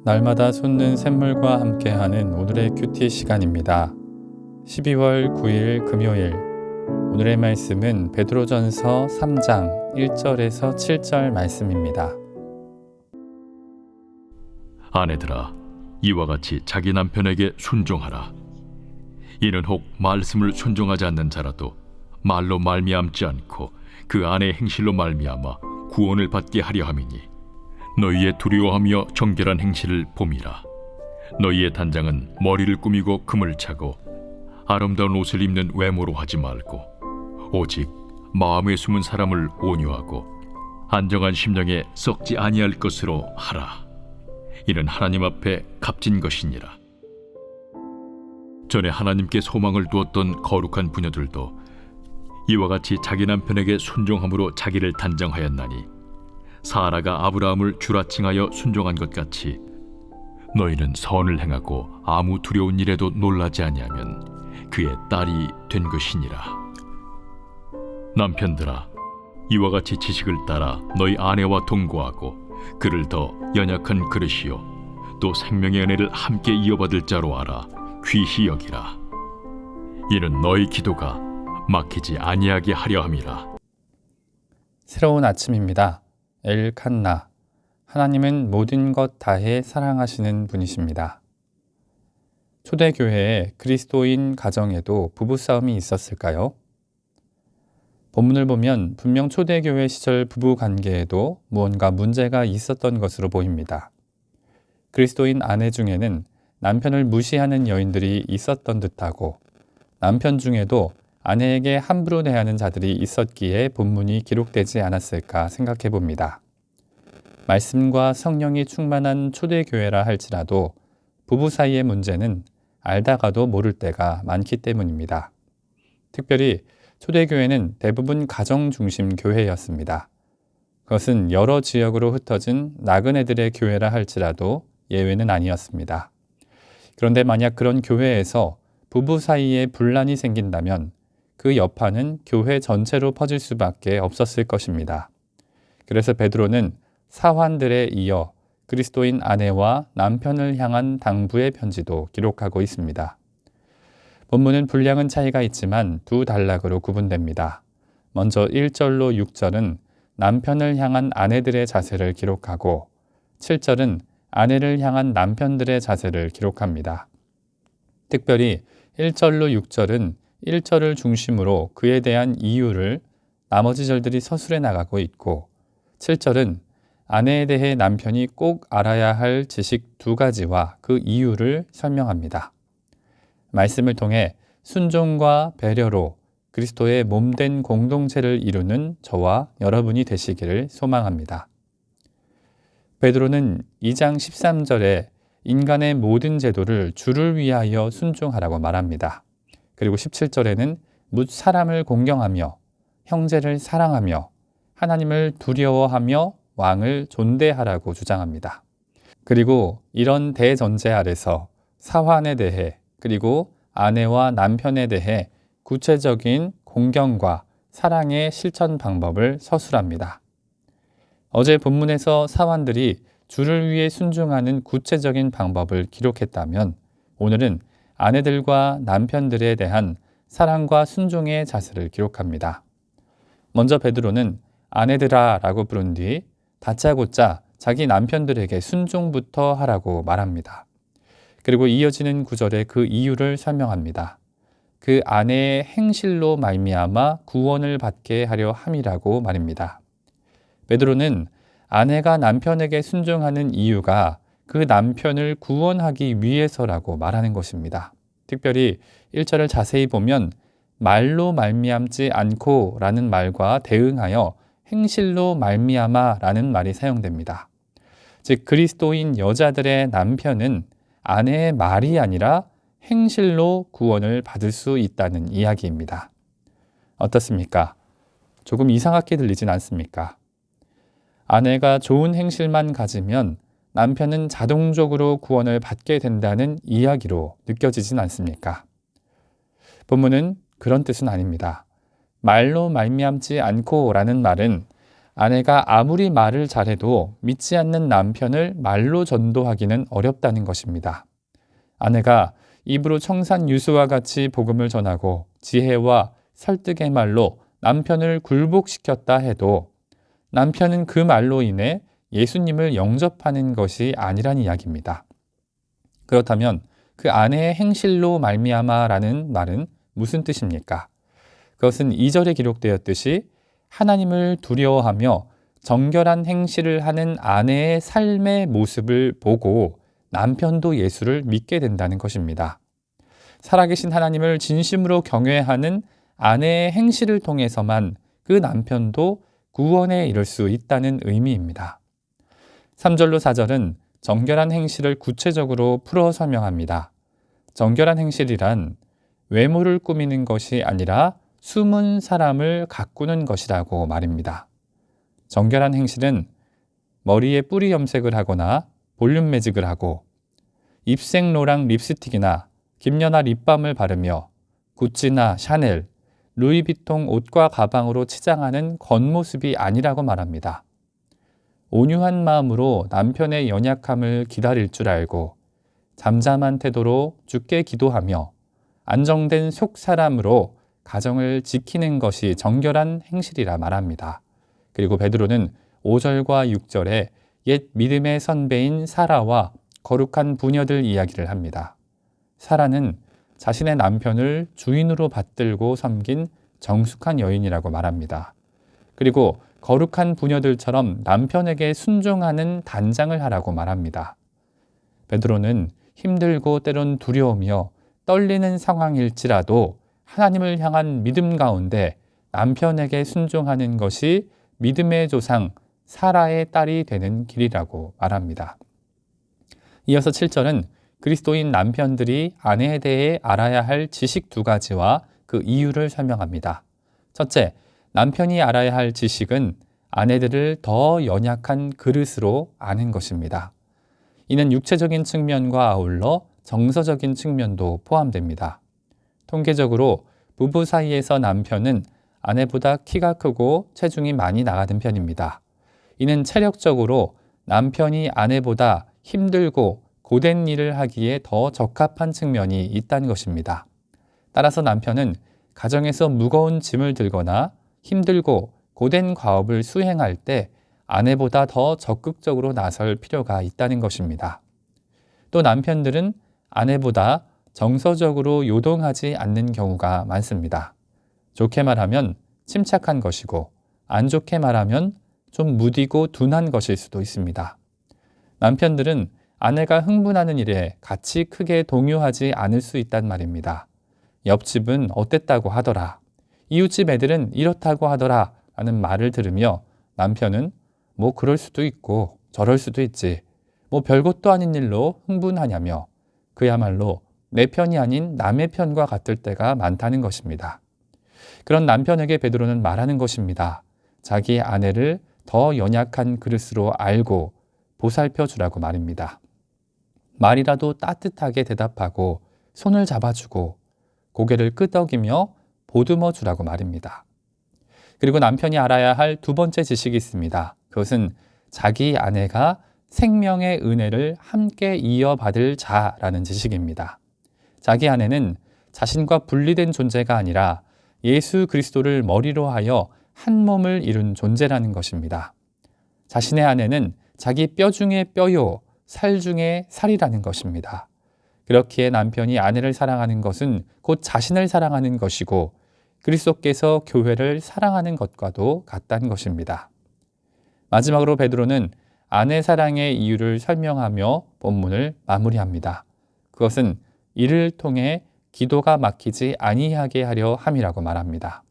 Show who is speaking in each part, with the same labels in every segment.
Speaker 1: 날마다 솟는 샘물과 함께하는 오늘의 큐티 시간입니다. 12월 9일 금요일, 오늘의 말씀은 베드로전서 3장 1절에서 7절 말씀입니다.
Speaker 2: 아내들아, 이와 같이 자기 남편에게 순종하라. 이는 혹 말씀을 순종하지 않는 자라도 말로 말미암지 않고 그 아내의 행실로 말미암아 구원을 받게 하려 함이니, 너희의 두려워하며 정결한 행실을 봄이라. 너희의 단장은 머리를 꾸미고 금을 차고 아름다운 옷을 입는 외모로 하지 말고, 오직 마음에 숨은 사람을 온유하고 안정한 심령에 썩지 아니할 것으로 하라. 이는 하나님 앞에 값진 것이니라. 전에 하나님께 소망을 두었던 거룩한 부녀들도 이와 같이 자기 남편에게 순종함으로 자기를 단정하였나니, 사라가 아브라함을 주라칭하여 순종한 것 같이 너희는 선을 행하고 아무 두려운 일에도 놀라지 아니하면 그의 딸이 된 것이니라. 남편들아, 이와 같이 지식을 따라 너희 아내와 동거하고 그를 더 연약한 그릇이요 또 생명의 은혜를 함께 이어받을 자로 알아 귀히 여기라. 이는 너희 기도가 막히지 아니하게 하려 함이라.
Speaker 1: 새로운 아침입니다. 엘칸나, 하나님은 모든 것 다해 사랑하시는 분이십니다. 초대교회의 그리스도인 가정에도 부부싸움이 있었을까요? 본문을 보면 분명 초대교회 시절 부부관계에도 무언가 문제가 있었던 것으로 보입니다. 그리스도인 아내 중에는 남편을 무시하는 여인들이 있었던 듯하고, 남편 중에도 아내에게 함부로 대하는 자들이 있었기에 본문이 기록되지 않았을까 생각해 봅니다. 말씀과 성령이 충만한 초대교회라 할지라도 부부 사이의 문제는 알다가도 모를 때가 많기 때문입니다. 특별히 초대교회는 대부분 가정 중심 교회였습니다. 그것은 여러 지역으로 흩어진 나그네들의 교회라 할지라도 예외는 아니었습니다. 그런데 만약 그런 교회에서 부부 사이에 분란이 생긴다면 그 여파는 교회 전체로 퍼질 수밖에 없었을 것입니다. 그래서 베드로는 사환들에 이어 그리스도인 아내와 남편을 향한 당부의 편지도 기록하고 있습니다. 본문은 분량은 차이가 있지만 두 단락으로 구분됩니다. 먼저 1절로 6절은 남편을 향한 아내들의 자세를 기록하고 7절은 아내를 향한 남편들의 자세를 기록합니다. 특별히 1절로 6절은 1절을 중심으로 그에 대한 이유를 나머지 절들이 서술해 나가고 있고, 7절은 아내에 대해 남편이 꼭 알아야 할 지식 두 가지와 그 이유를 설명합니다. 말씀을 통해 순종과 배려로 그리스도의 몸된 공동체를 이루는 저와 여러분이 되시기를 소망합니다. 베드로는 2장 13절에 인간의 모든 제도를 주를 위하여 순종하라고 말합니다. 그리고 17절에는 뭇 사람을 공경하며 형제를 사랑하며 하나님을 두려워하며 왕을 존대하라고 주장합니다. 그리고 이런 대전제 아래서 사환에 대해 그리고 아내와 남편에 대해 구체적인 공경과 사랑의 실천 방법을 서술합니다. 어제 본문에서 사환들이 주를 위해 순종하는 구체적인 방법을 기록했다면, 오늘은 아내들과 남편들에 대한 사랑과 순종의 자세를 기록합니다. 먼저 베드로는 아내들아 라고 부른 뒤 다짜고짜 자기 남편들에게 순종부터 하라고 말합니다. 그리고 이어지는 구절에 그 이유를 설명합니다. 그 아내의 행실로 말미암아 구원을 받게 하려 함이라고 말입니다. 베드로는 아내가 남편에게 순종하는 이유가 그 남편을 구원하기 위해서라고 말하는 것입니다. 특별히 1절을 자세히 보면 말로 말미암지 않고 라는 말과 대응하여 행실로 말미암아 라는 말이 사용됩니다. 즉 그리스도인 여자들의 남편은 아내의 말이 아니라 행실로 구원을 받을 수 있다는 이야기입니다. 어떻습니까? 조금 이상하게 들리진 않습니까? 아내가 좋은 행실만 가지면 남편은 자동적으로 구원을 받게 된다는 이야기로 느껴지진 않습니까? 본문은 그런 뜻은 아닙니다. 말로 말미암지 않고 라는 말은 아내가 아무리 말을 잘해도 믿지 않는 남편을 말로 전도하기는 어렵다는 것입니다. 아내가 입으로 청산유수와 같이 복음을 전하고 지혜와 설득의 말로 남편을 굴복시켰다 해도 남편은 그 말로 인해 예수님을 영접하는 것이 아니란 이야기입니다. 그렇다면 그 아내의 행실로 말미암아라는 말은 무슨 뜻입니까? 그것은 2절에 기록되었듯이 하나님을 두려워하며 정결한 행실을 하는 아내의 삶의 모습을 보고 남편도 예수를 믿게 된다는 것입니다. 살아계신 하나님을 진심으로 경외하는 아내의 행실을 통해서만 그 남편도 구원에 이를 수 있다는 의미입니다. 3절로 4절은 정결한 행실을 구체적으로 풀어 설명합니다. 정결한 행실이란 외모를 꾸미는 것이 아니라 숨은 사람을 가꾸는 것이라고 말입니다. 정결한 행실은 머리에 뿌리 염색을 하거나 볼륨 매직을 하고 입생로랑 립스틱이나 김연아 립밤을 바르며 구찌나 샤넬, 루이비통 옷과 가방으로 치장하는 겉모습이 아니라고 말합니다. 온유한 마음으로 남편의 연약함을 기다릴 줄 알고 잠잠한 태도로 주께 기도하며 안정된 속사람으로 가정을 지키는 것이 정결한 행실이라 말합니다. 그리고 베드로는 5절과 6절에 옛 믿음의 선배인 사라와 거룩한 부녀들 이야기를 합니다. 사라는 자신의 남편을 주인으로 받들고 섬긴 정숙한 여인이라고 말합니다. 그리고 거룩한 부녀들처럼 남편에게 순종하는 단장을 하라고 말합니다. 베드로는 힘들고 때론 두려우며 떨리는 상황일지라도 하나님을 향한 믿음 가운데 남편에게 순종하는 것이 믿음의 조상 사라의 딸이 되는 길이라고 말합니다. 이어서 7절은 그리스도인 남편들이 아내에 대해 알아야 할 지식 2가지와 그 이유를 설명합니다. 첫째, 남편이 알아야 할 지식은 아내들을 더 연약한 그릇으로 아는 것입니다. 이는 육체적인 측면과 아울러 정서적인 측면도 포함됩니다. 통계적으로 부부 사이에서 남편은 아내보다 키가 크고 체중이 많이 나가는 편입니다. 이는 체력적으로 남편이 아내보다 힘들고 고된 일을 하기에 더 적합한 측면이 있다는 것입니다. 따라서 남편은 가정에서 무거운 짐을 들거나 힘들고 고된 과업을 수행할 때 아내보다 더 적극적으로 나설 필요가 있다는 것입니다. 또 남편들은 아내보다 정서적으로 요동하지 않는 경우가 많습니다. 좋게 말하면 침착한 것이고 안 좋게 말하면 좀 무디고 둔한 것일 수도 있습니다. 남편들은 아내가 흥분하는 일에 같이 크게 동요하지 않을 수 있단 말입니다. 옆집은 어땠다고 하더라. 이웃집 애들은 이렇다고 하더라 라는 말을 들으며 남편은 뭐 그럴 수도 있고 저럴 수도 있지. 뭐 별것도 아닌 일로 흥분하냐며 그야말로 내 편이 아닌 남의 편과 같을 때가 많다는 것입니다. 그런 남편에게 베드로는 말하는 것입니다. 자기 아내를 더 연약한 그릇으로 알고 보살펴 주라고 말입니다. 말이라도 따뜻하게 대답하고 손을 잡아주고 고개를 끄덕이며 보듬어 주라고 말입니다. 그리고 남편이 알아야 할 2번째 지식이 있습니다. 그것은 자기 아내가 생명의 은혜를 함께 이어받을 자라는 지식입니다. 자기 아내는 자신과 분리된 존재가 아니라 예수 그리스도를 머리로 하여 한 몸을 이룬 존재라는 것입니다. 자신의 아내는 자기 뼈 중에 뼈요, 살 중에 살이라는 것입니다. 그렇기에 남편이 아내를 사랑하는 것은 곧 자신을 사랑하는 것이고 그리스도께서 교회를 사랑하는 것과도 같다는 것입니다. 마지막으로 베드로는 아내 사랑의 이유를 설명하며 본문을 마무리합니다. 그것은 이를 통해 기도가 막히지 아니하게 하려 함이라고 말합니다.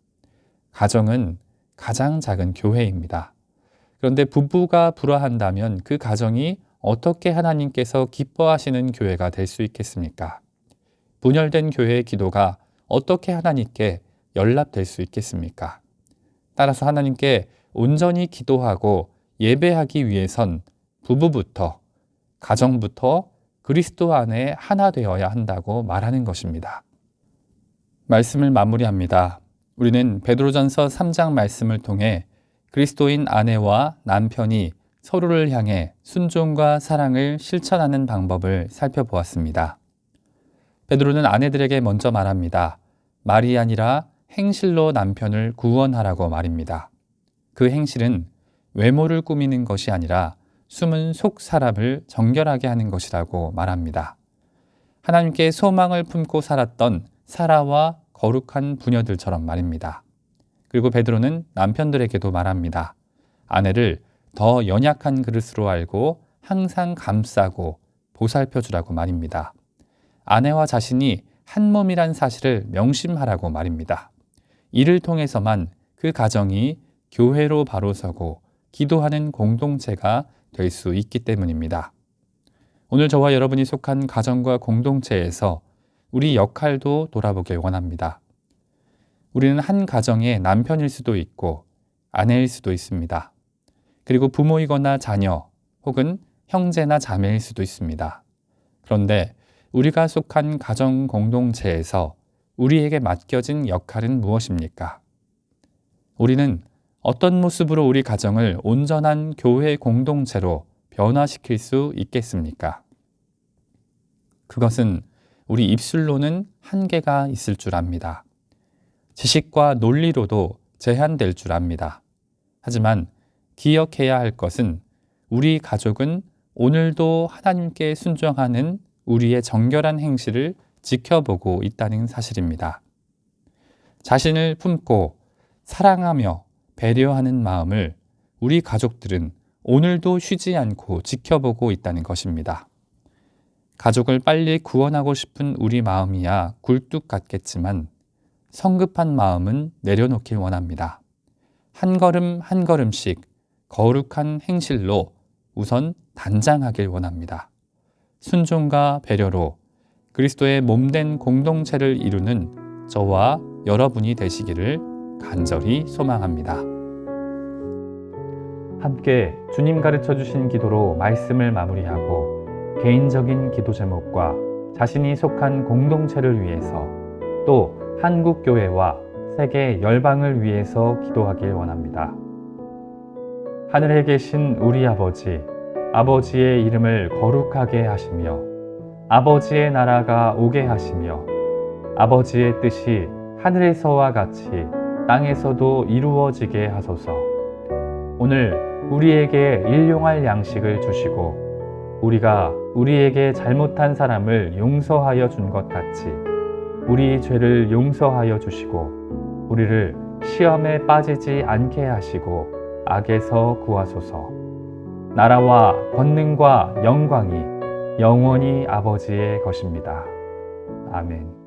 Speaker 1: 가정은 가장 작은 교회입니다. 그런데 부부가 불화한다면 그 가정이 어떻게 하나님께서 기뻐하시는 교회가 될 수 있겠습니까? 분열된 교회의 기도가 어떻게 하나님께 연락될 수 있겠습니까? 따라서 하나님께 온전히 기도하고 예배하기 위해선 부부부터, 가정부터 그리스도 안에 하나 되어야 한다고 말하는 것입니다. 말씀을 마무리합니다. 우리는 베드로전서 3장 말씀을 통해 그리스도인 아내와 남편이 서로를 향해 순종과 사랑을 실천하는 방법을 살펴보았습니다. 베드로는 아내들에게 먼저 말합니다. 말이 아니라 행실로 남편을 구원하라고 말입니다. 그 행실은 외모를 꾸미는 것이 아니라 숨은 속 사람을 정결하게 하는 것이라고 말합니다. 하나님께 소망을 품고 살았던 사라와 거룩한 부녀들처럼 말입니다. 그리고 베드로는 남편들에게도 말합니다. 아내를 더 연약한 그릇으로 알고 항상 감싸고 보살펴 주라고 말입니다. 아내와 자신이 한 몸이란 사실을 명심하라고 말입니다. 이를 통해서만 그 가정이 교회로 바로 서고 기도하는 공동체가 될 수 있기 때문입니다. 오늘 저와 여러분이 속한 가정과 공동체에서 우리 역할도 돌아보길 원합니다. 우리는 한 가정의 남편일 수도 있고 아내일 수도 있습니다. 그리고 부모이거나 자녀 혹은 형제나 자매일 수도 있습니다. 그런데 우리가 속한 가정 공동체에서 우리에게 맡겨진 역할은 무엇입니까? 우리는 어떤 모습으로 우리 가정을 온전한 교회 공동체로 변화시킬 수 있겠습니까? 그것은 우리 입술로는 한계가 있을 줄 압니다. 지식과 논리로도 제한될 줄 압니다. 하지만 기억해야 할 것은 우리 가족은 오늘도 하나님께 순종하는 우리의 정결한 행실을 지켜보고 있다는 사실입니다. 자신을 품고 사랑하며 배려하는 마음을 우리 가족들은 오늘도 쉬지 않고 지켜보고 있다는 것입니다. 가족을 빨리 구원하고 싶은 우리 마음이야 굴뚝 같겠지만 성급한 마음은 내려놓길 원합니다. 한 걸음 한 걸음씩 거룩한 행실로 우선 단장하길 원합니다. 순종과 배려로 그리스도의 몸된 공동체를 이루는 저와 여러분이 되시기를 간절히 소망합니다. 함께 주님 가르쳐 주신 기도로 말씀을 마무리하고 개인적인 기도 제목과 자신이 속한 공동체를 위해서 또 한국교회와 세계 열방을 위해서 기도하길 원합니다. 하늘에 계신 우리 아버지, 아버지의 이름을 거룩하게 하시며 아버지의 나라가 오게 하시며 아버지의 뜻이 하늘에서와 같이 땅에서도 이루어지게 하소서. 오늘 우리에게 일용할 양식을 주시고 우리가 우리에게 잘못한 사람을 용서하여 준 것 같이 우리 죄를 용서하여 주시고 우리를 시험에 빠지지 않게 하시고 악에서 구하소서. 나라와 권능과 영광이 영원히 아버지의 것입니다. 아멘.